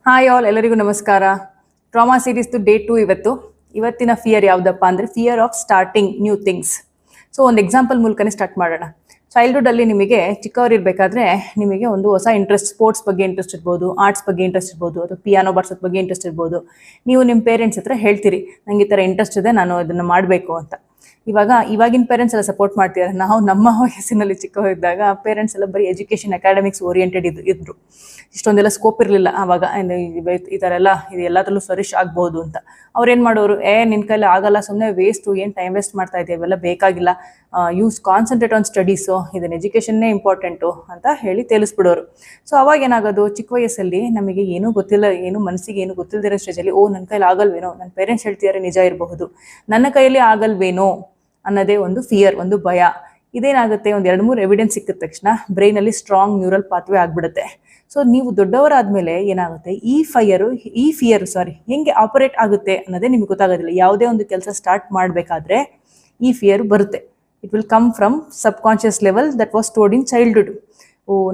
Hi all, ಎಲ್ಲರಿಗೂ ನಮಸ್ಕಾರ. Trauma ಸೀರೀಸ್ದು day 2 ಇವತ್ತಿನ ಫಿಯರ್ ಯಾವುದಪ್ಪ ಅಂದರೆ fear of starting new things. So ಒಂದು ಎಕ್ಸಾಂಪಲ್ ಮೂಲಕನೇ ಸ್ಟಾರ್ಟ್ ಮಾಡೋಣ. ಚೈಲ್ಡ್ಹುಡ್ಡಲ್ಲಿ ನಿಮಗೆ ಚಿಕ್ಕವರಿರಬೇಕಾದ್ರೆ ನಿಮಗೆ ಒಂದು ಹೊಸ ಇಂಟ್ರೆಸ್ಟ್, ಸ್ಪೋರ್ಟ್ಸ್ ಬಗ್ಗೆ ಇಂಟ್ರೆಸ್ಟ್ ಇರ್ಬೋದು, ಆರ್ಟ್ಸ್ ಬಗ್ಗೆ ಇಂಟ್ರೆಸ್ಟ್ ಇರ್ಬೋದು, ಅಥವಾ ಪಿಯಾನೋ ಬಾರ್ಸೋದ್ ಬಗ್ಗೆ ಇಂಟ್ರೆಸ್ಟ್ ಇರ್ಬೋದು. ನೀವು ನಿಮ್ಮ ಪೇರೆಂಟ್ಸ್ ಹತ್ರ ಹೇಳ್ತೀರಿ, ನಂಗೆ ಈ ಥರ ಇಂಟ್ರೆಸ್ಟ್ ಇದೆ, ನಾನು ಇದನ್ನು ಮಾಡಬೇಕು ಅಂತ. ಇವಾಗಿನ ಪೇರೆಂಟ್ಸ್ ಎಲ್ಲ ಸಪೋರ್ಟ್ ಮಾಡ್ತಿದ್ದಾರೆ. ನಾವು ನಮ್ಮ ವಯಸ್ಸಿನಲ್ಲಿ ಚಿಕ್ಕವರಿದ್ದಾಗ ಪೇರೆಂಟ್ಸ್ ಎಲ್ಲ ಬರೀ ಎಜುಕೇಷನ್ ಅಕಾಡೆಮಿಕ್ಸ್ ಓರಿಯೆಂಟೆಡ್ ಇದ್ರು. ಇಷ್ಟೊಂದೆಲ್ಲ ಸ್ಕೋಪ್ ಇರಲಿಲ್ಲ ಆವಾಗ. ಈ ಥರ ಎಲ್ಲ ಇದು ಎಲ್ಲದರಲ್ಲೂ ಫ್ಲರಿಶ್ ಆಗ್ಬೋದು ಅಂತ ಅವ್ರೇನು ಮಾಡೋರು, ನಿನ್ನ ಕೈಲಿ ಆಗಲ್ಲ, ಸುಮ್ಮನೆ ವೇಸ್ಟು, ಏನು ಟೈಮ್ ವೇಸ್ಟ್ ಮಾಡ್ತಾ ಇದೆಯಾ, ಇವೆಲ್ಲ ಬೇಕಾಗಿಲ್ಲ, ಕಾನ್ಸಂಟ್ರೇಟ್ ಆನ್ ಸ್ಟಡೀಸು, ಇದನ್ನು ಎಜುಕೇಷನ್ನೇ ಇಂಪಾರ್ಟೆಂಟು ಅಂತ ಹೇಳಿ ತಿಳಿಸ್ಬಿಡೋರು. ಸೊ ಅವಾಗ ಏನಾಗೋದು, ಚಿಕ್ಕ ವಯಸ್ಸಲ್ಲಿ ನಮಗೆ ಏನೂ ಗೊತ್ತಿಲ್ಲ, ಮನಸ್ಸಿಗೆ ಏನು ಗೊತ್ತಿಲ್ಲದಿರೋ ಸ್ಟೇಜಲ್ಲಿ ನನ್ನ ಕೈಲಿ ಆಗಲ್ವೇನೋ, ನನ್ನ ಪೇರೆಂಟ್ಸ್ ಹೇಳ್ತಿದ್ದಾರೆ ನಿಜ ಇರಬಹುದು, ನನ್ನ ಕೈಯಲ್ಲಿ ಆಗಲ್ವೇನೋ ಅನ್ನೋದೇ ಒಂದು ಫಿಯರ್, ಒಂದು ಭಯ. ಇದೇನಾಗುತ್ತೆ, ಒಂದು 2-3 ಎವಿಡೆನ್ಸ್ ಸಿಕ್ಕಿದ ತಕ್ಷಣ ಬ್ರೈನಲ್ಲಿ ಸ್ಟ್ರಾಂಗ್ ನ್ಯೂರಲ್ ಪಾತ್ವೇ ಆಗಿಬಿಡುತ್ತೆ. ಸೊ ನೀವು ದೊಡ್ಡವರಾದ್ಮೇಲೆ ಏನಾಗುತ್ತೆ, ಈ ಫಿಯರ್ ಹೆಂಗೆ ಆಪರೇಟ್ ಆಗುತ್ತೆ ಅನ್ನೋದೇ ನಿಮ್ಗೆ ಗೊತ್ತಾಗೋದಿಲ್ಲ. ಯಾವುದೇ ಒಂದು ಕೆಲಸ ಸ್ಟಾರ್ಟ್ ಮಾಡಬೇಕಾದ್ರೆ ಈ ಫಿಯರ್ ಬರುತ್ತೆ. It will come from subconscious level that was stored in childhood.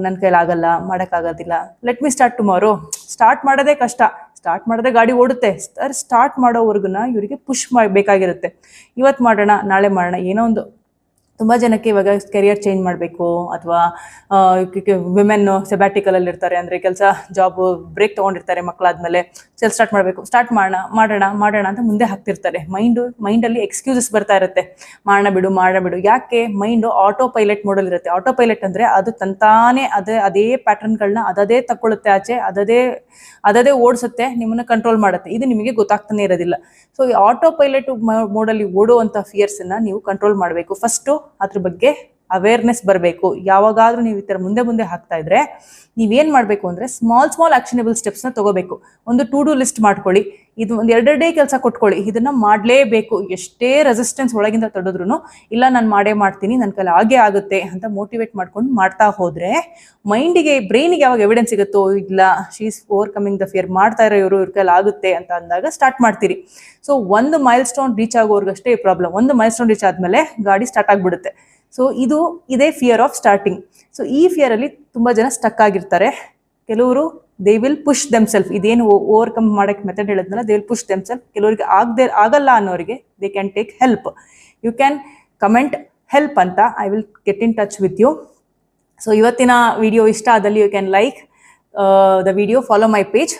ನನ್ನ ಕೈಲಾಗಲ್ಲ, ಮಾಡೋಕ್ಕಾಗೋದಿಲ್ಲ, let me start tomorrow. Start ಮಾಡೋದೇ ಕಷ್ಟ, ಸ್ಟಾರ್ಟ್ ಮಾಡಿದ್ರೆ ಗಾಡಿ ಓಡುತ್ತೆ. ಸ್ಟಾರ್ಟ್ ಮಾಡೋವರೆಗೂ ಇವರಿಗೆ ಪುಷ್ ಬೇಕಾಗಿರುತ್ತೆ. ಇವತ್ತು ಮಾಡೋಣ, ನಾಳೆ ಮಾಡೋಣ, ಏನೋ ಒಂದು. ತುಂಬ ಜನಕ್ಕೆ ಇವಾಗ ಕೆರಿಯರ್ ಚೇಂಜ್ ಮಾಡಬೇಕು, ಅಥವಾ ವಿಮೆನ್ ಸೆಬ್ಯಾಟಿಕಲಲ್ಲಿ ಇರ್ತಾರೆ, ಅಂದರೆ ಕೆಲಸ ಜಾಬ್ ಬ್ರೇಕ್ ತೊಗೊಂಡಿರ್ತಾರೆ ಮಕ್ಕಳಾದ್ಮೇಲೆ, ಸ್ಟಾರ್ಟ್ ಮಾಡಬೇಕು, ಸ್ಟಾರ್ಟ್ ಮಾಡೋಣ ಅಂತ ಮುಂದೆ ಹಾಕ್ತಿರ್ತಾರೆ. ಮೈಂಡಲ್ಲಿ ಎಕ್ಸ್ಕ್ಯೂಸಸ್ ಬರ್ತಾ ಇರುತ್ತೆ, ಮಾಡೋಣ ಬಿಡು. ಯಾಕೆ? ಮೈಂಡು ಆಟೋ ಪೈಲಟ್ ಮೋಡಲ್ ಇರುತ್ತೆ. ಆಟೋ ಪೈಲಟ್ ಅಂದರೆ ಅದು ತಂತಾನೇ ಅದೇ ಪ್ಯಾಟರ್ನ್ಗಳನ್ನ ಅದೇ ತಗೊಳುತ್ತೆ ಆಚೆ, ಅದೇ ಓಡಿಸುತ್ತೆ, ನಿಮ್ಮನ್ನು ಕಂಟ್ರೋಲ್ ಮಾಡುತ್ತೆ. ಇದು ನಿಮಗೆ ಗೊತ್ತಾಗ್ತಾನೆ ಇರೋದಿಲ್ಲ. ಸೊ ಈ ಆಟೋ ಪೈಲಟ್ ಮೋಡಲ್ಲಿ ಓಡುವಂಥ ಫಿಯರ್ಸನ್ನು ನೀವು ಕಂಟ್ರೋಲ್ ಮಾಡಬೇಕು. ಫಸ್ಟು ಅದ್ರ ಬಗ್ಗೆ ಅವೇರ್ನೆಸ್ ಬರಬೇಕು. ಯಾವಾಗಾದ್ರೂ ನೀವು ಈ ಥರ ಮುಂದೆ ಹಾಕ್ತಾ ಇದ್ರೆ ನೀವೇನು ಮಾಡಬೇಕು ಅಂದರೆ ಸ್ಮಾಲ್ ಆಕ್ಷನಬಲ್ ಸ್ಟೆಪ್ಸ್ನ ತಗೋಬೇಕು. ಒಂದು ಟು ಡೂ ಲಿಸ್ಟ್ ಮಾಡ್ಕೊಳ್ಳಿ. ಇದು ಒಂದು 2 ಡೇ ಕೆಲಸ ಕೊಟ್ಕೊಳ್ಳಿ, ಇದನ್ನ ಮಾಡಲೇಬೇಕು. ಎಷ್ಟೇ ರೆಸಿಸ್ಟೆನ್ಸ್ ಒಳಗಿಂದ ತಡೆದ್ರು, ಇಲ್ಲ ನಾನು ಮಾಡ್ತೀನಿ, ನನ್ನ ಕೈಲಿ ಆಗೇ ಆಗುತ್ತೆ ಅಂತ ಮೋಟಿವೇಟ್ ಮಾಡ್ಕೊಂಡು ಮಾಡ್ತಾ ಹೋದ್ರೆ ಬ್ರೈನಿಗೆ ಯಾವಾಗ ಎವಿಡೆನ್ಸ್ ಸಿಗುತ್ತೋ, ಇಲ್ಲ she is overcoming the fear, ಮಾಡ್ತಾ ಇರೋ ಇವ್ರ ಕೈಲಿ ಆಗುತ್ತೆ ಅಂತ ಅಂದಾಗ ಸ್ಟಾರ್ಟ್ ಮಾಡ್ತೀರಿ. ಸೊ ಒಂದು ಮೈಲ್ ಸ್ಟೋನ್ ರೀಚ್ ಆಗೋರ್ಗಷ್ಟೇ ಈ ಪ್ರಾಬ್ಲಮ್. ಒಂದು ಮೈಲ್ ಸ್ಟೋನ್ ರೀಚ್ ಆದ್ಮೇಲೆ ಗಾಡಿ ಸ್ಟಾರ್ಟ್ ಆಗ್ಬಿಡುತ್ತೆ. ಸೊ ಇದೇ ಫಿಯರ್ ಆಫ್ ಸ್ಟಾರ್ಟಿಂಗ್. ಸೊ ಈ ಫಿಯರಲ್ಲಿ ತುಂಬ ಜನ ಸ್ಟಕ್ ಆಗಿರ್ತಾರೆ. ಕೆಲವರು ದೇ ವಿಲ್ ಪುಷ್ ದೆಮ್ಸೆಲ್ಫ್. ಇದೇನು ಓವರ್ಕಮ್ ಮಾಡೋಕ್ಕೆ ಮೆಥಡ್ ಹೇಳಿದ್ನಲ್ಲ, ದೇ ವಿಲ್ ಪುಷ್ ದೆಮ್ಸೆಲ್ಫ್. ಕೆಲವರಿಗೆ ಆಗಲ್ಲ ಅನ್ನೋರಿಗೆ they can take help. You can comment help ಅಂತ, I will get in touch with you. So ಇವತ್ತಿನ ವಿಡಿಯೋ ಇಷ್ಟ ಆದಲ್ಲಿ you can like the video, follow my page.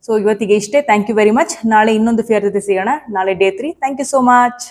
So ಇವತ್ತಿಗೆ ಇಷ್ಟೇ. Thank you very much. ನಾಳೆ ಇನ್ನೊಂದು ಫಿಯರ್ ಜೊತೆ ಸಿಗೋಣ. ನಾಳೆ day 3. Thank you so much.